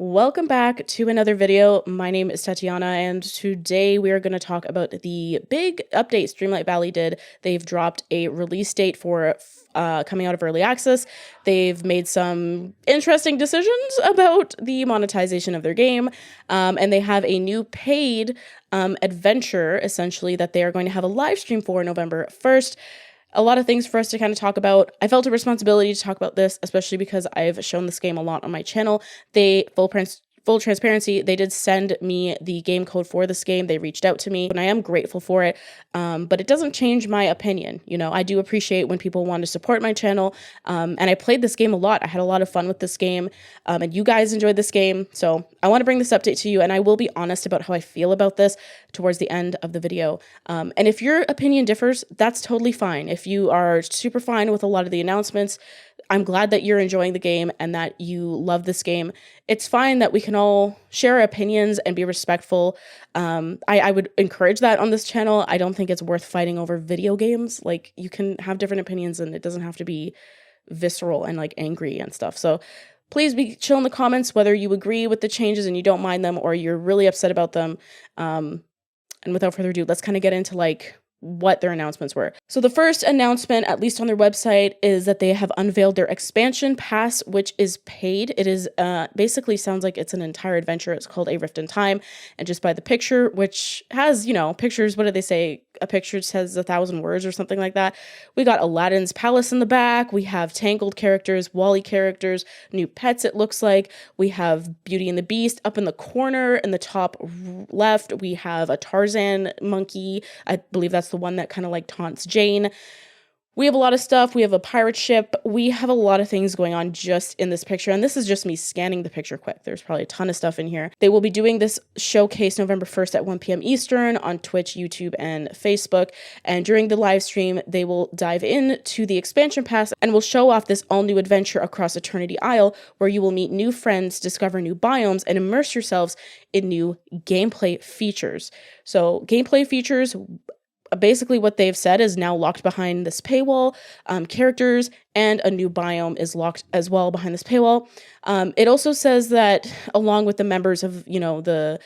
Welcome back to another video. My name is Tatiana, and today we are going to talk about the big updates Dreamlight Valley did. They've dropped a release date for coming out of early access. They've made some interesting decisions about the monetization of their game, and they have a new paid adventure, essentially, that they are going to have a live stream for November 1st. A lot of things for us to kind of talk about. I felt a responsibility to talk about this, especially because I've shown this game a lot on my channel. Full transparency, they did send me the game code for this game. They reached out to me, and I am grateful for it. But it doesn't change my opinion. You know, I do appreciate when people want to support my channel. And I played this game a lot. I had a lot of fun with this game, and you guys enjoyed this game. So I want to bring this update to you, and I will be honest about how I feel about this towards the end of the video. And if your opinion differs, that's totally fine. If you are super fine with a lot of the announcements, I'm glad that you're enjoying the game and that you love this game. It's fine that we can all share our opinions and be respectful. I would encourage that on this channel. I don't think it's worth fighting over video games. Like, you can have different opinions and it doesn't have to be visceral and like angry and stuff. So please be chill in the comments whether you agree with the changes and you don't mind them or you're really upset about them. And without further ado, let's kind of get into like what their announcements were. So the first announcement, at least on their website, is that they have unveiled their expansion pass, which is paid. It is basically sounds like it's an entire adventure. It's called A Rift in Time. And just by the picture, which has, you know, pictures, what did they say? A picture says 1,000 words or something like that. We got Aladdin's palace in the back. We have Tangled characters, Wally characters, new pets it looks like. We have Beauty and the Beast up in the corner in the top left. We have a Tarzan monkey. I believe that's the one that kind of like taunts Jane. We have a lot of stuff. We have a pirate ship. We have a lot of things going on just in this picture. And this is just me scanning the picture quick. There's probably a ton of stuff in here. They will be doing this showcase November 1st at 1 p.m. Eastern on Twitch, YouTube, and Facebook. And during the live stream, they will dive into the expansion pass and will show off this all new adventure across Eternity Isle, where you will meet new friends, discover new biomes, and immerse yourselves in new gameplay features. So gameplay features, basically what they've said, is now locked behind this paywall. Characters and a new biome is locked as well behind this paywall. It also says that along with the members of, you know, the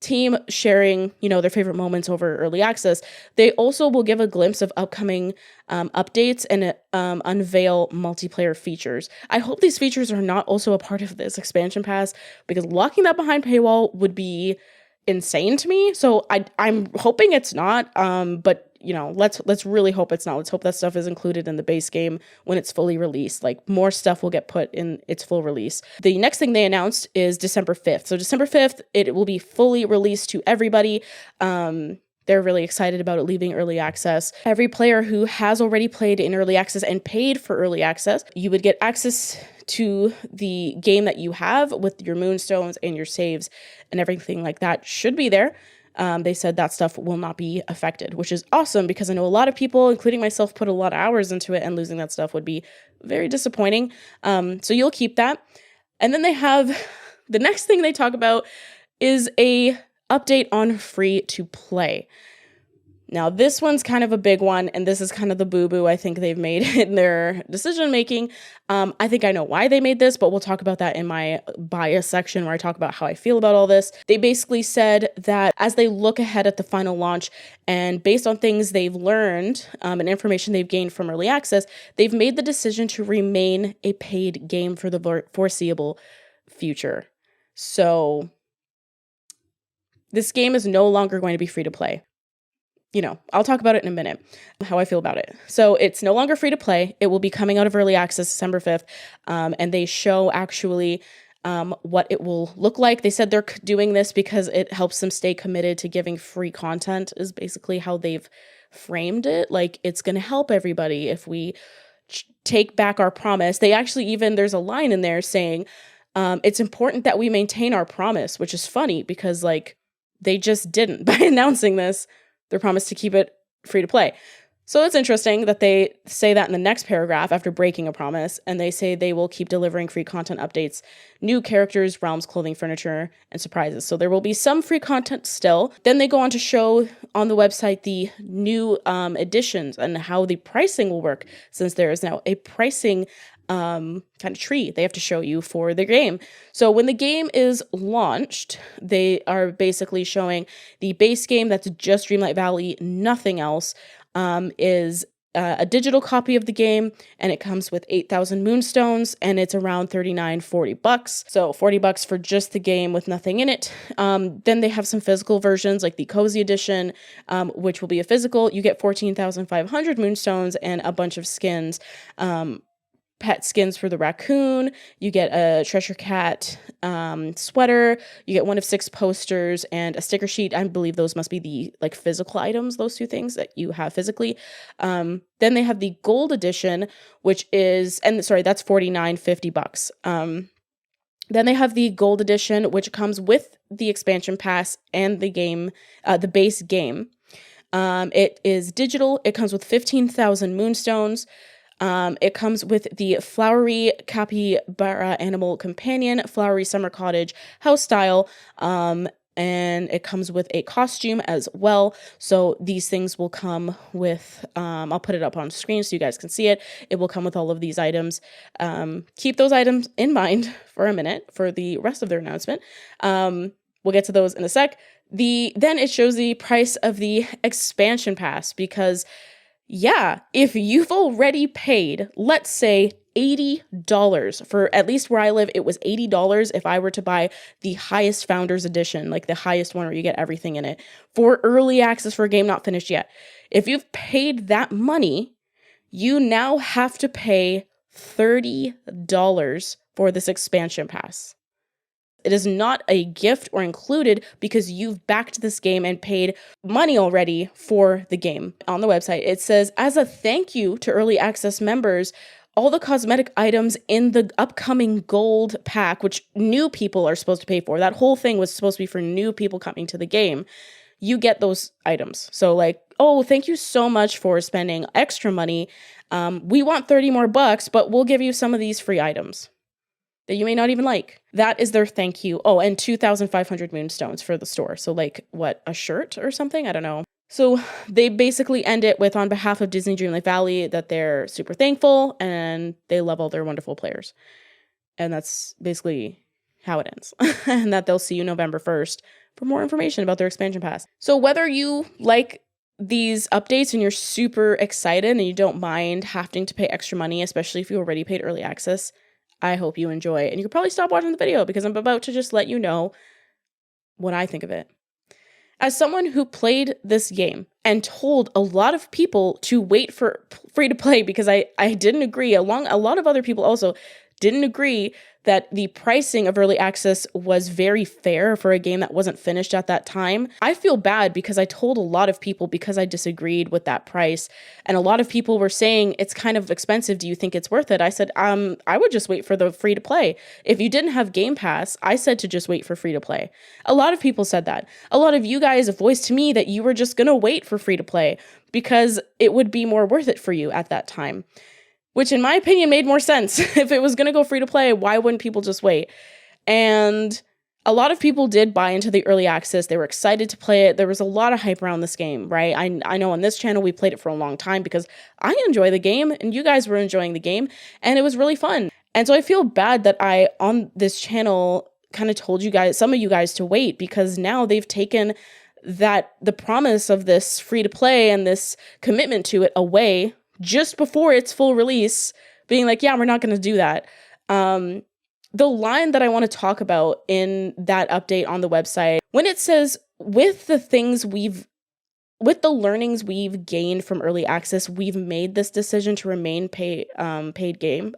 team sharing, you know, their favorite moments over early access, they also will give a glimpse of upcoming updates and unveil multiplayer features. I hope these features are not also a part of this expansion pass, because locking that behind paywall would be insane to me. So I'm hoping it's not, but you know, let's really hope it's not. Let's hope that stuff is included in the base game when it's fully released. Like, more stuff will get put in its full release. The next thing they announced is December 5th. So December 5th, it will be fully released to everybody. They're really excited about it leaving early access. Every player who has already played in early access and paid for early access, you would get access to the game that you have with your moonstones and your saves and everything like that should be there. They said that stuff will not be affected, which is awesome, because I know a lot of people, including myself, put a lot of hours into it, and losing that stuff would be very disappointing. So you'll keep that. And then they have the next thing they talk about is a update on free to play. Now, this one's kind of a big one, and this is kind of the boo-boo I think they've made in their decision-making. I think I know why they made this, but we'll talk about that in my bias section where I talk about how I feel about all this. They basically said that as they look ahead at the final launch, and based on things they've learned and information they've gained from early access, they've made the decision to remain a paid game for the foreseeable future. So this game is no longer going to be free to play. You know, I'll talk about it in a minute, how I feel about it. So it's no longer free to play. It will be coming out of early access December 5th. And they show actually what it will look like. They said they're doing this because it helps them stay committed to giving free content, is basically how they've framed it. Like, it's going to help everybody if we take back our promise. They actually even, there's a line in there saying, it's important that we maintain our promise, which is funny because like they just didn't by announcing this. Their promise to keep it free to play. So it's interesting that they say that in the next paragraph after breaking a promise, and they say they will keep delivering free content updates, new characters, realms, clothing, furniture, and surprises. So there will be some free content still. Then they go on to show on the website the new additions and how the pricing will work, since there is now a pricing kind of tree they have to show you for the game. So when the game is launched, they are basically showing the base game that's just Dreamlight Valley, nothing else, is a digital copy of the game, and it comes with 8,000 moonstones, and it's around $39-40. So $40 for just the game with nothing in it. Then they have some physical versions like the Cozy Edition, which will be a physical. You get 14,500 moonstones and a bunch of skins. Pet skins for the raccoon, you get a treasure cat sweater, you get 1 of 6 posters and a sticker sheet. I believe those must be the like physical items, those 2 things that you have physically. Then they have the gold edition, which is, and sorry, that's $49-50. Then they have the gold edition, which comes with the expansion pass and the game, the base game. It is digital. It comes with 15,000 moonstones. It comes with the flowery capybara animal companion, flowery summer cottage house style, and it comes with a costume as well. So these things will come with, I'll put it up on screen so you guys can see it. It will come with all of these items. Keep those items in mind for a minute for the rest of their announcement. We'll get to those in a sec. Then it shows the price of the expansion pass because yeah, if you've already paid, let's say $80 for, at least where I live, it was $80 if I were to buy the highest Founders Edition, like the highest one where you get everything in it, for early access for a game not finished yet. If you've paid that money, you now have to pay $30 for this expansion pass. It is not a gift or included because you've backed this game and paid money already for the game. On the website, it says, as a thank you to early access members, all the cosmetic items in the upcoming gold pack, which new people are supposed to pay for, that whole thing was supposed to be for new people coming to the game, you get those items. So like, oh, thank you so much for spending extra money. We want 30 more bucks, but we'll give you some of these free items that you may not even like. That is their thank you. Oh, and 2,500 moonstones for the store. So like, what, a shirt or something? I don't know. So they basically end it with, on behalf of Disney Dreamlight Valley, that they're super thankful and they love all their wonderful players. And that's basically how it ends. And that they'll see you November 1st for more information about their expansion pass. So whether you like these updates and you're super excited and you don't mind having to pay extra money, especially if you already paid early access, I hope you enjoy it. And you can probably stop watching the video because I'm about to just let you know what I think of it. As someone who played this game and told a lot of people to wait for free to play because I didn't agree, a lot of other people also didn't agree that the pricing of early access was very fair for a game that wasn't finished at that time. I feel bad because I told a lot of people because I disagreed with that price. And a lot of people were saying, it's kind of expensive. Do you think it's worth it? I said, I would just wait for the free to play. If you didn't have Game Pass, I said to just wait for free to play. A lot of people said that. A lot of you guys voiced to me that you were just going to wait for free to play because it would be more worth it for you at that time. Which in my opinion made more sense. If it was going to go free to play, why wouldn't people just wait? And a lot of people did buy into the early access. They were excited to play it. There was a lot of hype around this game, right? I know on this channel we played it for a long time because I enjoy the game and you guys were enjoying the game and it was really fun. And so I feel bad that I, on this channel, kind of told you guys, some of you guys, to wait because now they've taken the promise of this free to play and this commitment to it away just before its full release, being like, yeah, we're not going to do that. The line that I want to talk about in that update on the website, when it says, with the learnings we've gained from early access, we've made this decision to remain a paid game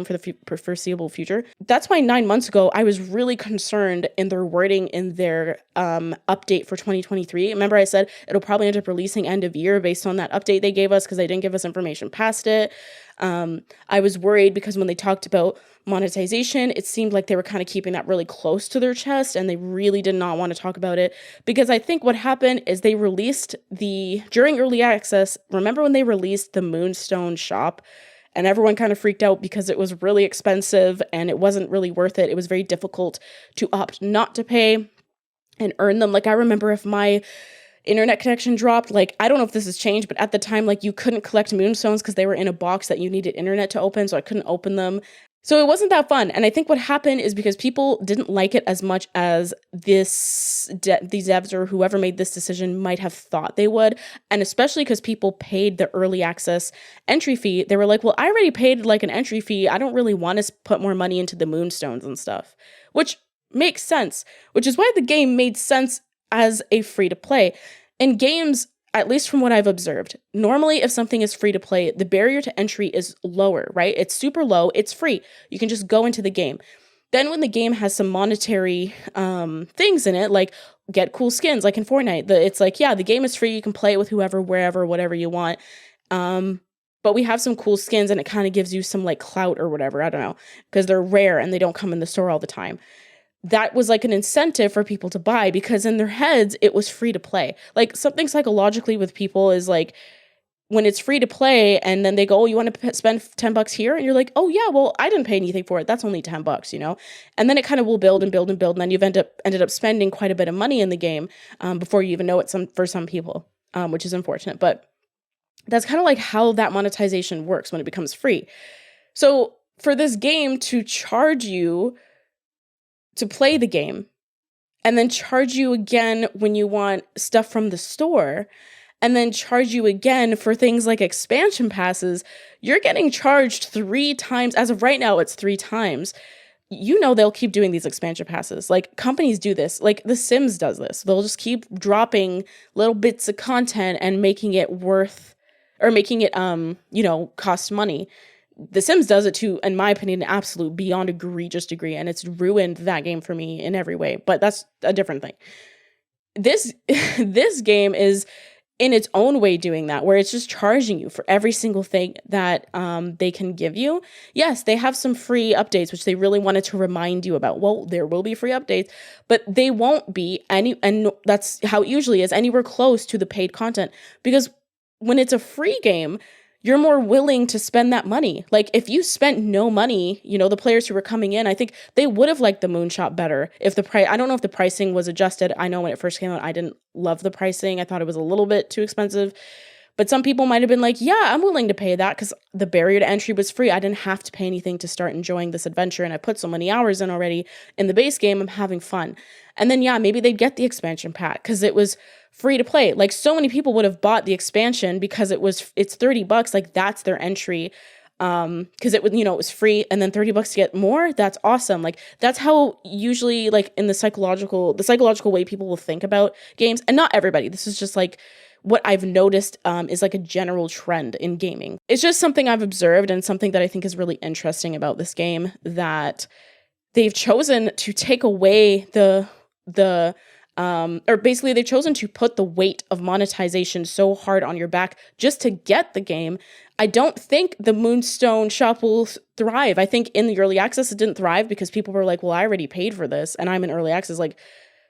for the foreseeable future. That's why 9 months ago, I was really concerned in their wording in their update for 2023. Remember I said it'll probably end up releasing end of year based on that update they gave us because they didn't give us information past it. I was worried because when they talked about monetization, it seemed like they were kind of keeping that really close to their chest and they really did not want to talk about it because I think what happened is they released during early access, remember when they released the Moonstone shop and everyone kind of freaked out because it was really expensive and it wasn't really worth it. It was very difficult to opt not to pay and earn them. Like I remember if my internet connection dropped. Like, I don't know if this has changed, but at the time, like, you couldn't collect moonstones because they were in a box that you needed internet to open, so I couldn't open them. So it wasn't that fun. And I think what happened is because people didn't like it as much as these devs or whoever made this decision might have thought they would. And especially because people paid the early access entry fee, they were like, well, I already paid like an entry fee. I don't really want to put more money into the moonstones and stuff, which makes sense, which is why the game made sense as a free to play. In games, at least from what I've observed, normally if something is free to play, the barrier to entry is lower, right? It's super low. It's free. You can just go into the game. Then when the game has some monetary things in it, like get cool skins, like in Fortnite, it's like, yeah, the game is free. You can play it with whoever, wherever, whatever you want. But we have some cool skins and it kind of gives you some like clout or whatever. I don't know, because they're rare and they don't come in the store all the time. That was like an incentive for people to buy because in their heads, it was free to play. Like something psychologically with people is like when it's free to play and then they go, oh, you want to spend $10 here? And you're like, oh yeah, well, I didn't pay anything for it. That's only $10, you know? And then it kind of will build and build and build. And then you've ended up spending quite a bit of money in the game before you even know it for some people, which is unfortunate. But that's kind of like how that monetization works when it becomes free. So for this game to charge you to play the game and then charge you again when you want stuff from the store and then charge you again for things like expansion passes, you're getting charged 3 times. As of right now, it's 3 times. You know, they'll keep doing these expansion passes. Like companies do this, like The Sims does this. They'll just keep dropping little bits of content and making it cost money. The Sims does it to, in my opinion, an absolute beyond egregious degree, and it's ruined that game for me in every way, but that's a different thing. This game is in its own way doing that, where it's just charging you for every single thing that they can give you. Yes, they have some free updates, which they really wanted to remind you about. Well, there will be free updates, but they won't be and that's how it usually is, anywhere close to the paid content, because when it's a free game, you're more willing to spend that money. Like if you spent no money, you know, the players who were coming in, I think they would have liked the moonshot better if the price, I don't know if the pricing was adjusted. I know when it first came out, I didn't love the pricing. I thought it was a little bit too expensive, but some people might've been like, yeah, I'm willing to pay that because the barrier to entry was free. I didn't have to pay anything to start enjoying this adventure. And I put so many hours in already in the base game. I'm having fun. And then, yeah, maybe they'd get the expansion pack because it was free to play. Like so many people would have bought the expansion because it's $30. Like that's their entry. Because it was free, and then $30 to get more. That's awesome. Like that's how usually like in the psychological way people will think about games, and not everybody. This is just like what I've noticed is like a general trend in gaming. It's just something I've observed and something that I think is really interesting about this game, that they've chosen to take away or basically they've chosen to put the weight of monetization so hard on your back just to get the game. I don't think the Moonstone shop will thrive. I think in the early access it didn't thrive because people were like, well, I already paid for this and I'm in early access. Like,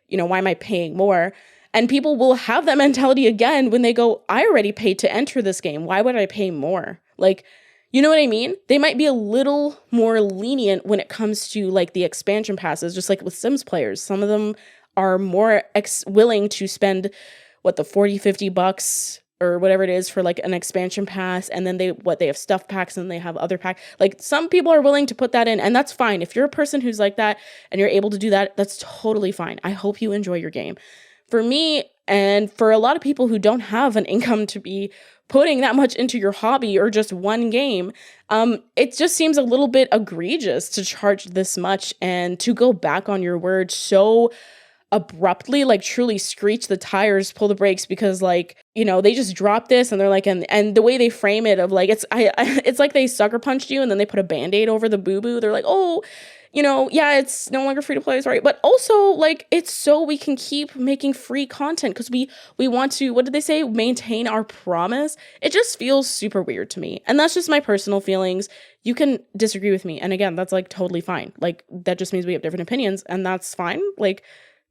why am I paying more? And people will have that mentality again when they go, I already paid to enter this game. Why would I pay more? Like, you know what I mean? They might be a little more lenient when it comes to like the expansion passes, just like with Sims players. Some of them are more willing to spend the $40-50 or whatever it is for like an expansion pass, and then they have stuff packs and they have other packs. Like some people are willing to put that in, and that's fine. If you're a person who's like that and you're able to do that, that's totally fine. I hope you enjoy your game. For me, and for a lot of people who don't have an income to be putting that much into your hobby or just one game, it just seems a little bit egregious to charge this much and to go back on your word so abruptly, like truly screech the tires, pull the brakes, because like, they just dropped this and they're like, and the way they frame it of like, it's like they sucker punched you and then they put a Band-Aid over the boo-boo. They're like, oh, yeah, it's no longer free to play, sorry. But also like, it's so we can keep making free content because we want to, what did they say? Maintain our promise. It just feels super weird to me. And that's just my personal feelings. You can disagree with me. And again, that's like totally fine. Like that just means we have different opinions and that's fine. Like,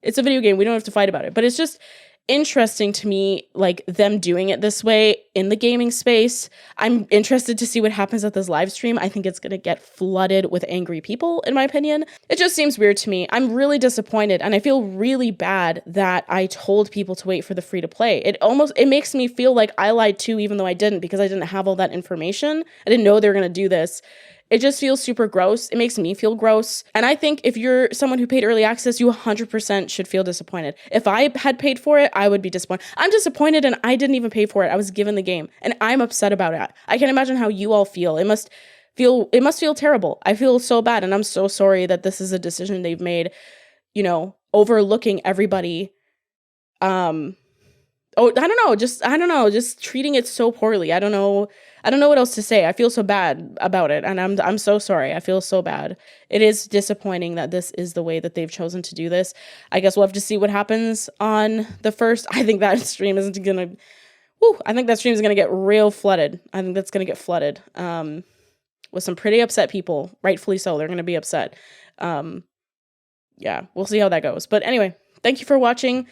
it's a video game. We don't have to fight about it. But it's just, interesting to me, like, them doing it this way in the gaming space. I'm interested to see what happens at this live stream. I think it's going to get flooded with angry people, in my opinion. It just seems weird to me. I'm really disappointed, and I feel really bad that I told people to wait for the free to play. It makes me feel like I lied too, even though I didn't, because I didn't have all that information. I didn't know they were going to do this. It just feels super gross. It makes me feel gross. And I think if you're someone who paid early access, you 100% should feel disappointed. If I had paid for it, I would be disappointed. I'm disappointed and I didn't even pay for it. I was given the game and I'm upset about it. I can't imagine how you all feel. It must feel terrible. I feel so bad and I'm so sorry that this is a decision they've made, you know, overlooking everybody. I don't know, just treating it so poorly. I don't know what else to say. I feel so bad about it, and I'm so sorry. I feel so bad. It is disappointing that this is the way that they've chosen to do this. I guess we'll have to see what happens on the 1st. I think that stream is gonna get real flooded. I think that's gonna get flooded with some pretty upset people. Rightfully so. They're gonna be upset. Yeah, we'll see how that goes. But anyway, thank you for watching.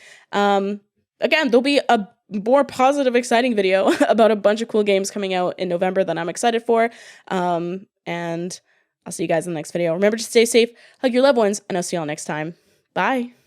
Again, there'll be a more positive, exciting video about a bunch of cool games coming out in November that I'm excited for. And I'll see you guys in the next video. Remember to stay safe, hug your loved ones, and I'll see y'all next time. Bye.